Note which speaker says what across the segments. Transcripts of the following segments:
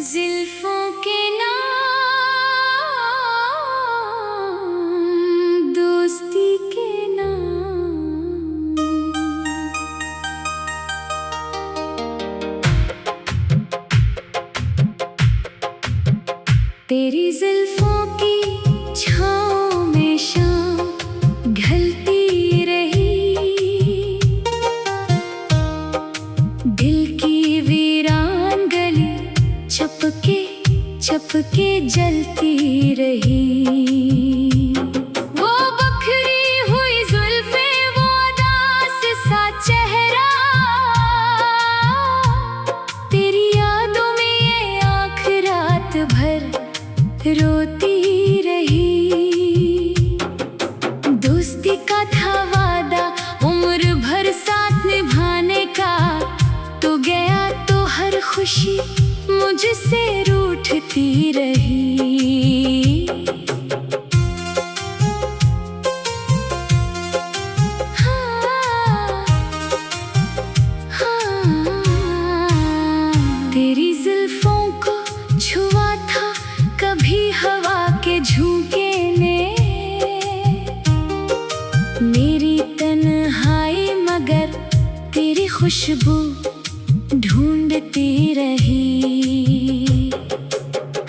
Speaker 1: ज़ुल्फ़ों के नाम, दोस्ती के नाम, तेरी ज़ुल्फ़ों की छाँव में शाम ढलती रही, दिल की वीरान गली चपके चपके जलती रही। वो बखरी हुई ज़ुल्फ़े, वो उदास सा चेहरा, तेरी यादों में ये आँख रात भर रोती रही। दोस्ती का था वादा उम्र भर साथ निभाने का, तो गया तो हर खुशी मुझसे रूठती रही। तेरी ज़ुल्फ़ों को छुआ था कभी हवा के झोंके ने, मेरी तन्हाई मगर तेरी खुशबू ढूंढती रही।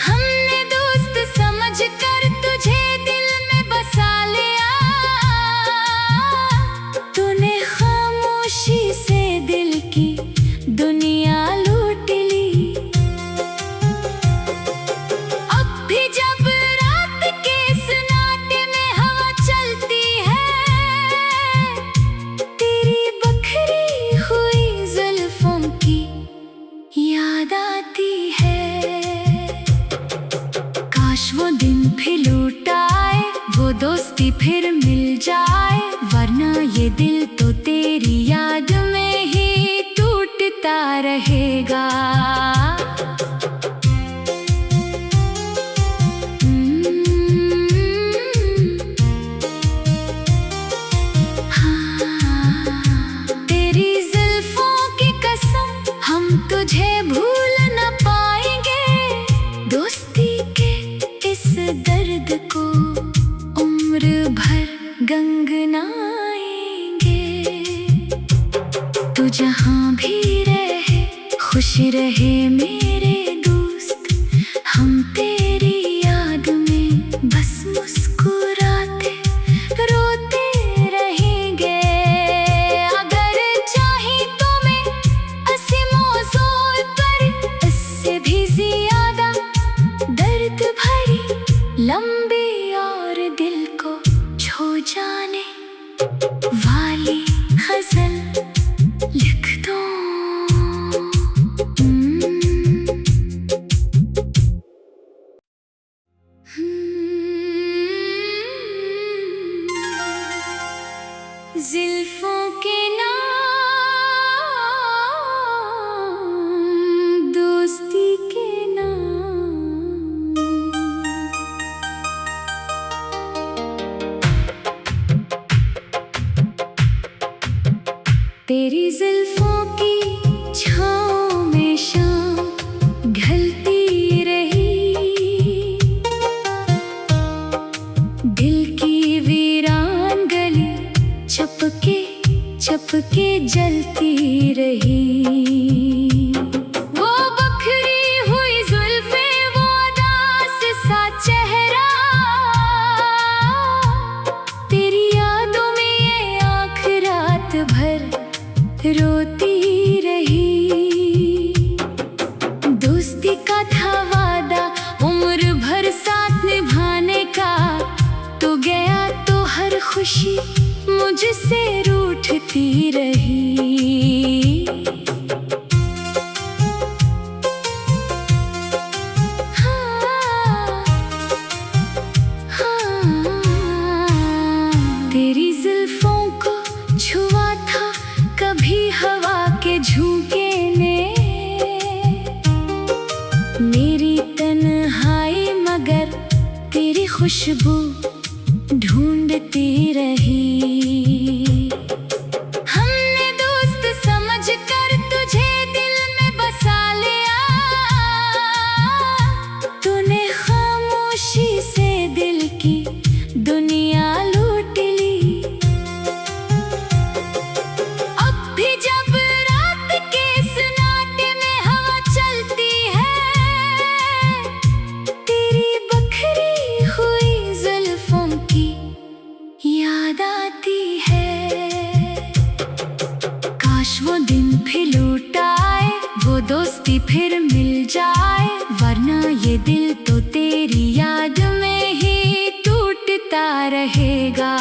Speaker 1: हमने दोस्त समझकर तुझे दिल में बसा लिया, तूने खामोशी से दिल की दुनिया लूट ली। अब भी जब रात के सन्नाटे में हवा चलती है, तेरी बखरी हुई ज़ुल्फ़ों की याद आती है। काश वो दिन फिर लौट आए, वो दोस्ती फिर मिल जाए, वरना ये दिल तो तेरी याद में ही टूटता रहेगा। तेरी ज़ुल्फ़ों की कसम, हम तुझे भूल न पाएंगे, दोस्ती के इस दर्द को उम्र भर गंगनाएंगे। तू जहाँ भी रहे खुश रहे मेरे दोस्त, हम तेरी याद में बस मुस्कुराते रोते रहेंगे। अगर चाहे तो मैं इसी मौज़ूअ पर इससे भी ज़्यादा दर्द भरी लंबी और दिल को छू जाने वाली ग़ज़ल लिख दूँ। ज़ुल्फ़ों के नाम, दोस्ती के नाम, तेरी ज़ुल्फ़ों की छाँव में शाम ढलती रही, दिल की वीरान गली चपके चपके जलती रही। वो बखरी हुई ज़ुल्फ़े, वो उदास सा चेहरा, तेरी यादों में ये आँख रात भर रोती रही। दोस्ती का था वादा उम्र भर साथ निभाने का, तो गया तो हर खुशी मुझसे रूठती रही। तेरी ज़ुल्फ़ों को छुआ था कभी हवा के झोंके ने, मेरी तन्हाई मगर तेरी खुशबू ढूंढती रही। हमने दोस्त फिर मिल जाए, वरना ये दिल तो तेरी याद में ही टूटता रहेगा।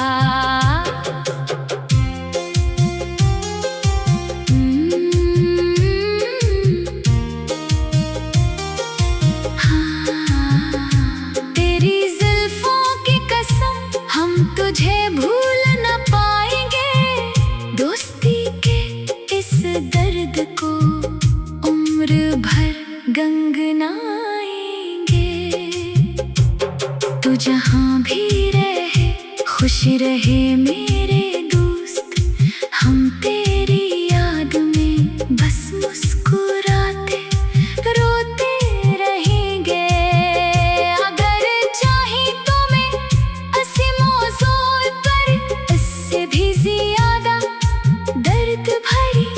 Speaker 1: तेरी जुल्फों की कसम, हम तुझे भूल न पाएंगे। दोस्ती के इस दर्द को उम्र भर गंगनाएंगे। तू जहाँ भी रहे खुश रहे मेरे दोस्त, हम तेरी याद में बस मुस्कुराते रोते रहेंगे। अगर चाहे तो मैं इसी मौजू पर इससे भी ज्यादा दर्द भरी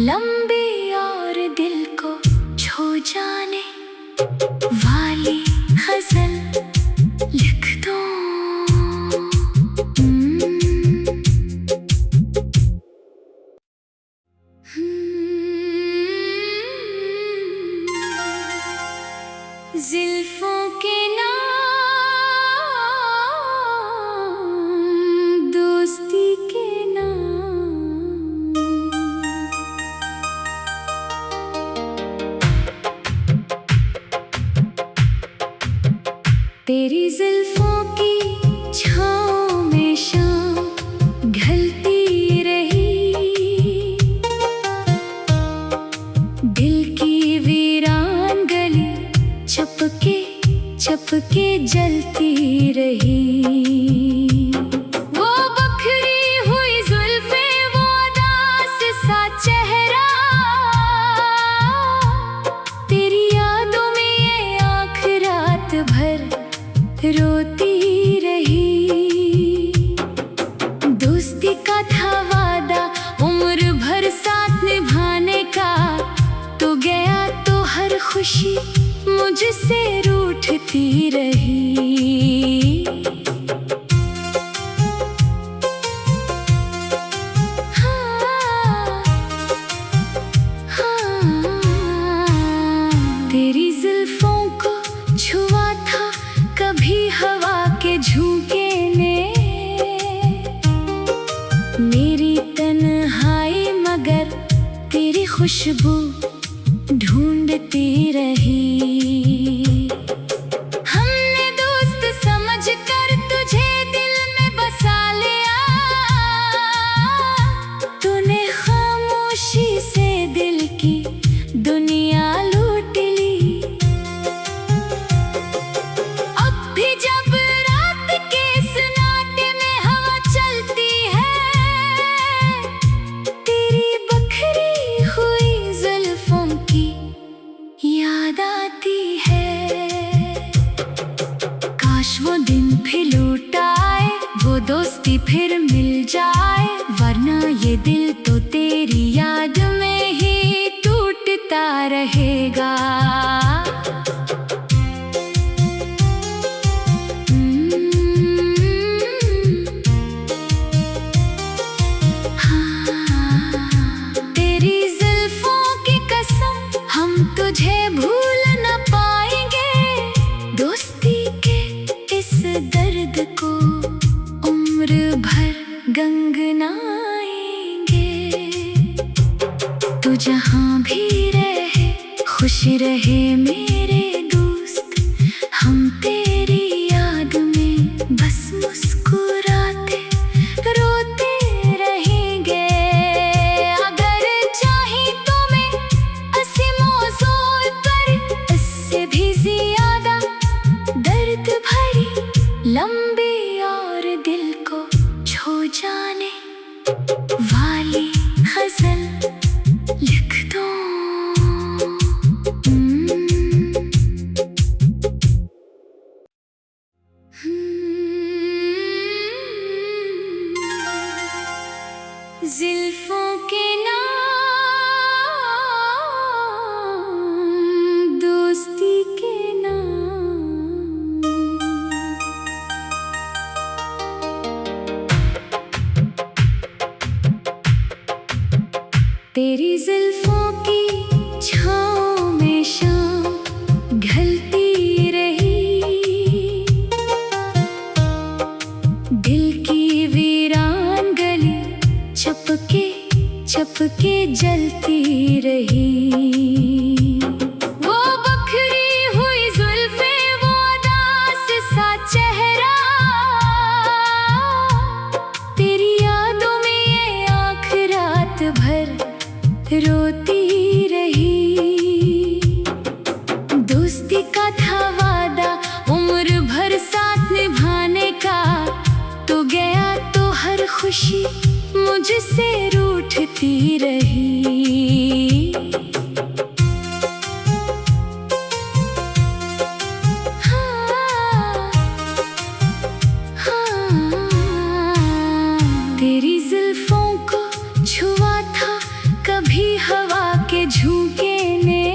Speaker 1: लंबी और दिल को छू जाने वाली गजल लिख दूं। जुल्फों के नाम, दोस्ती के नाम। तेरी जुल्फों की छाँव में शाम ढलती रही, दिल की वीरान गली चपके चपके जलती रही। वो बखरी हुई जुल्फे, वो उदास सा चेहरा, तेरी यादों में ये आँख रात भर रोती रही। दोस्ती का था वादा उम्र भर साथ निभाने का, तो गया तो हर खुशी मुझसे रूठती रही। हाँ, हाँ, तेरी जुल्फों को छुआ था कभी हवा के झोंके ने, मेरी तन्हाई मगर तेरी खुशबू ढूंढती रही। हमने दोस्त समझ कर तुझे दिल में बसा लिया, तूने खामोशी से दिल की दुनिया लूट ली। अब भी जब रात के सन्नाटे में हवा चलती है, तेरी बखरी हुई जुल्फों की याद आती है। काश वो दिन फिर लौट आए, वो दोस्ती फिर मिल जाए, वरना ये दिल तो तेरी याद में ही टूटता रहेगा। तेरी जुल्फों की कसम, हम तुझे भूल न पाएंगे। दोस्ती के इस दर्द को उम्र भर गंगनाएंगे। तू जहाँ भी रहे खुश रहे मेरे दोस्त, हम तेरी याद में बस मुस्कुराते रोते रहेंगे। अगर चाहे तो मैं इसी मौजू पर इससे भी ज्यादा दर्द भरी लंबी और दिल को छू जाने वाली गजल लिख दूं। जुल्फों के नाम, दोस्ती के नाम। तेरी जुल्फों की छाँव में चपके जलती रही। वो बखरी हुई जुल्फे, वो उदास सा चेहरा, तेरी यादों में ये आँख रात भर रोती रही। दोस्ती का था वादा उम्र भर साथ निभाने का, तो गया तो हर खुशी मुझसे रूठती रही। हाँ, हाँ, तेरी जुल्फों को छुआ था कभी हवा के झोंके ने,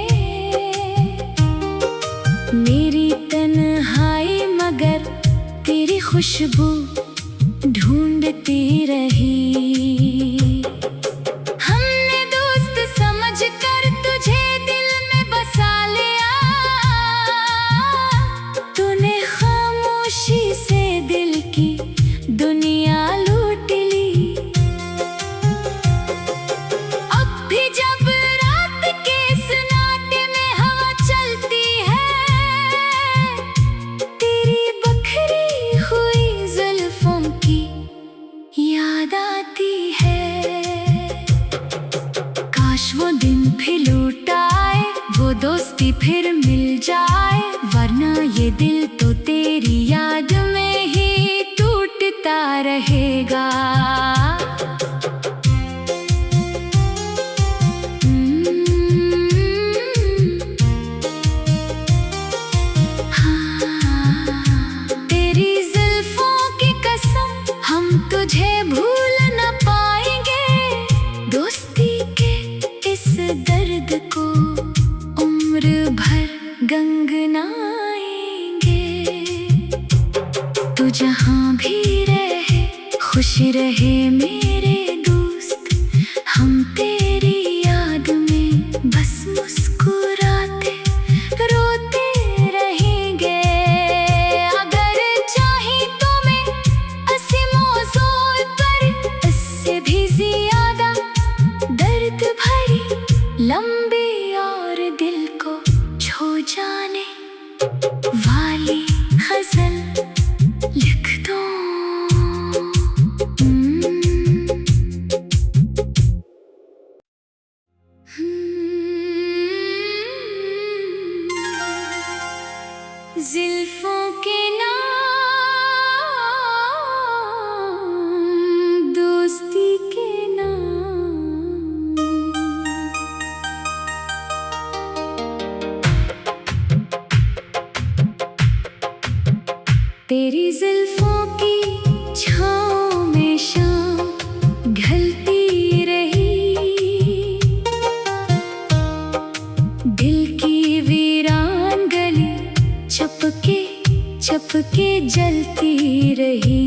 Speaker 1: मेरी तन्हाई मगर तेरी खुशबू ढूंढती रही। हमने दोस्त समझकर तुझे दिल में बसा लिया, तूने खामोशी से दिल की दुनिया लूट ली। अब भी जब रात के सन्नाटे में हवा चलती है, तेरी बखरी हुई जुल्फों की याद आती है। काश वो दिन फिर लौट आए, वो दोस्ती फिर मिल जाए, वरना ये दिल तो तेरी याद में ही टूटता रहेगा। तेरी जुल्फों की कसम हम तुझे भूल न पाएंगे, दोस्ती के इस दर्द को उम्र भर गंगनाएंगे। तू जहाँ भी रहे खुश रहे मेरे दोस्त, हम तेरी याद में बस मुस्कुराते रोते रहेंगे। अगर चाहे तो मैं इसी मौजू पर इससे भी ज्यादा दर्द भरी लंबी और दिल को छू जाने वाली गजल लिख दूं। जुल्फों के नाम, दोस्ती के नाम, तेरी जुल्फों की छाँव में शाम ढलती रही। दिल की वीरान गली चपके चपके जलती रही।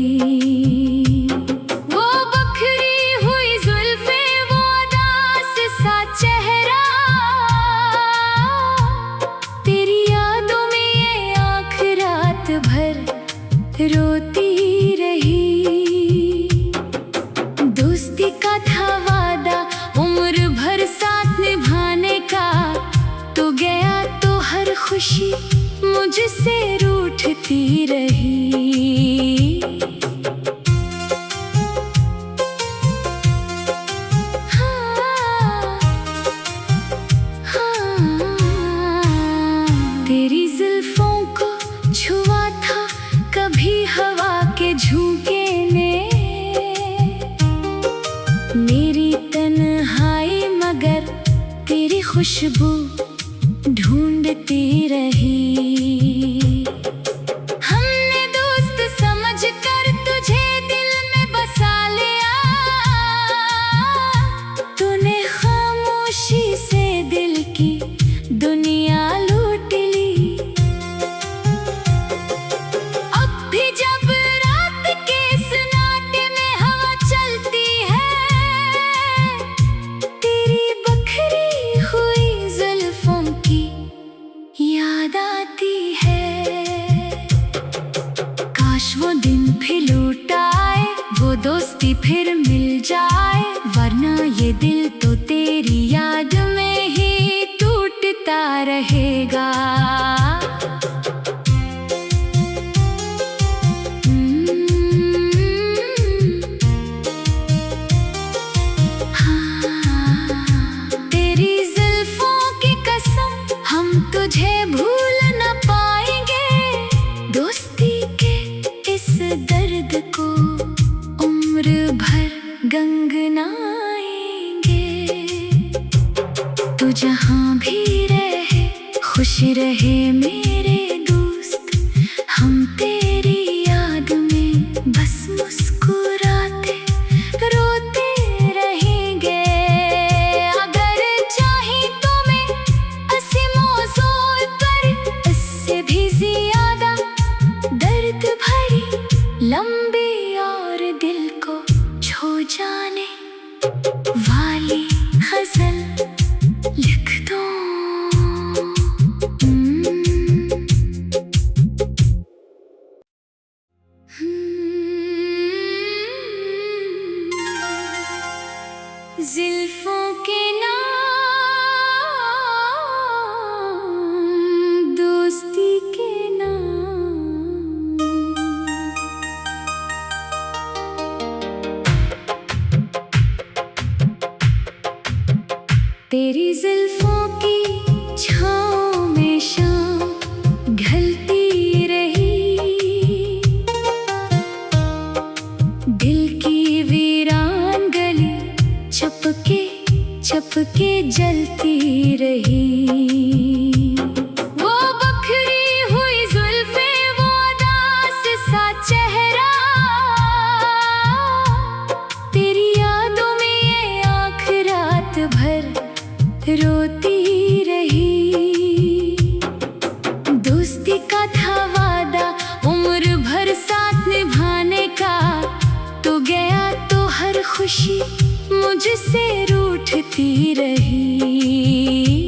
Speaker 1: वो बखरी हुई जुल्फे, वो उदास सा चेहरा, तेरी यादों में ये आँख रात भर रोती रही। दोस्ती का था वादा उम्र भर साथ निभाने का, तो गया तो हर खुशी मुझसे रूठती रही। हाँ, हाँ, तेरी जुल्फों को छुआ था कभी हवा के झोंके ने, मेरी तन्हाई मगर तेरी खुशबू ढूंढती रही। हमने दोस्त समझकर तुझे दिल में बसा लिया, तूने खामोशी से दिल की दुनिया लूट ली। अब भी जब रात के सन्नाटे में हवा चलती है, तेरी बखरी हुई जुल्फों की याद ये दिल तो तेरी याद में ही टूटता रहेगा। तेरी जुल्फों की कसम हम तुझे भूल न पाएंगे। दोस्ती के इस दर्द को उम्र भर गंगनाएंगे। तू जहाँ भी रहे खुश रहे मेरे दोस्त, हम तेरी याद में बस मुस्कुराते रोते रहेंगे। अगर चाहे तो मैं इसी मौजू पर इससे भी ज्यादा दर्द भरी लंबी और दिल को छू जाने वाली गजल लिख दूं। जुल्फों के नाम, दोस्ती के नाम। तेरी जुल्फों की छाँव में शाम ढलती रही। दिल की वीरान गली चपके चपके जलती रही। वो बखरी हुई जुल्फे, वो उदास सा चेहरा, तेरी यादों में ये आँख रात भर रोती रही। दोस्ती का था वादा उम्र भर साथ निभाने का, तो गया तो हर खुशी मुझसे रूठती रही।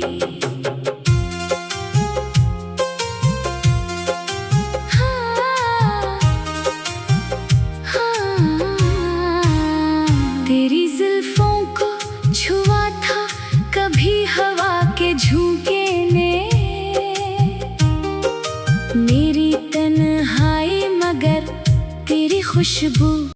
Speaker 1: हाँ, हाँ, तेरी जुल्फों को छुआ था कभी हवा के झोंके ने। मेरी तन्हाई मगर तेरी खुशबू